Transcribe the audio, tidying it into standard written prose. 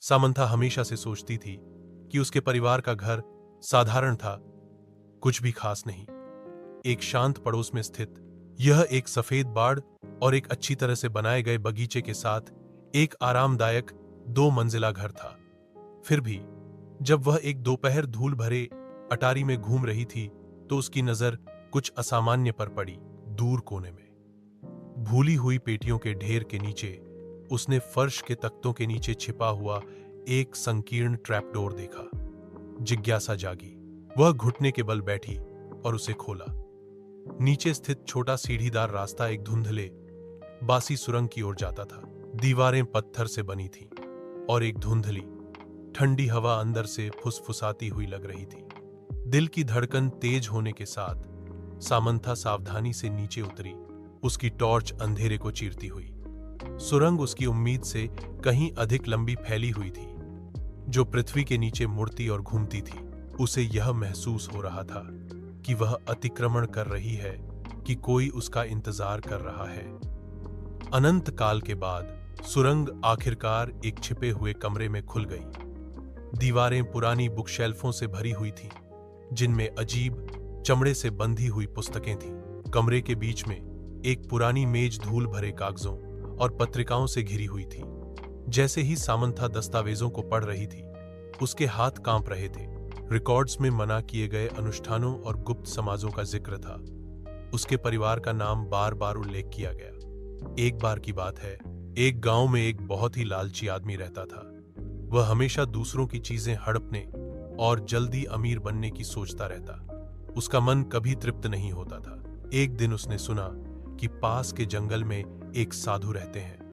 Samantha हमेशा से सोचती थी कि उसके परिवार का घर साधारण था, कुछ भी खास नहीं। एक शांत पड़ोस में स्थित यह एक सफेद बाड़ और एक अच्छी तरह से बनाए गए बगीचे के साथ एक आरामदायक 2 मंजिला घर था। फिर भी जब वह एक दोपहर धूल भरे अटारी में घूम रही थी तो उसकी नजर कुछ असामान्य पर पड़ी। दूर कोने में भूली हुई पेटियों के ढेर के नीचे उसने फर्श के तख्तों के नीचे छिपा हुआ एक संकीर्ण ट्रैपडोर देखा। जिज्ञासा जागी। वह घुटने के बल बैठी और उसे खोला। नीचे स्थित छोटा सीढ़ीदार रास्ता एक धुंधले बासी सुरंग की ओर जाता था। दीवारें पत्थर से बनी थीं और एक धुंधली ठंडी हवा अंदर से फुसफुसाती हुई लग रही थी। दिल की धड़कन तेज होने के साथ सामंथा सावधानी से नीचे उतरी, उसकी टॉर्च अंधेरे को चीरती हुई। सुरंग उसकी उम्मीद से कहीं अधिक लंबी फैली हुई थी, जो पृथ्वी के नीचे मुड़ती और घूमती थी। उसे यह महसूस हो रहा था कि वह अतिक्रमण कर रही है, कि कोई उसका इंतजार कर रहा है। अनंत काल के बाद सुरंग आखिरकार एक छिपे हुए कमरे में खुल गई। दीवारें पुरानी बुकशेल्फों से भरी हुई थीं, जिनमें अजीब चमड़े से बंधी हुई पुस्तकें थीं। कमरे के बीच में एक पुरानी मेज धूल भरे कागजों और पत्रिकाओं से घिरी हुई थी। जैसे ही सामंथा दस्तावेजों को पढ़ रही थी, उसके हाथ कांप रहे थे। रिकॉर्ड्स में मना किए गए अनुष्ठानों और गुप्त समाजों का जिक्र था। उसके परिवार का नाम बार बार उल्लेख किया गया। एक बार की बात है, एक गांव में एक बहुत ही लालची आदमी रहता था। वह हमेशा दूसरों की चीजें हड़पने और जल्दी अमीर बनने की सोचता रहता। उसका मन कभी तृप्त नहीं होता था। एक दिन उसने सुना कि पास के जंगल में एक साधु रहते हैं।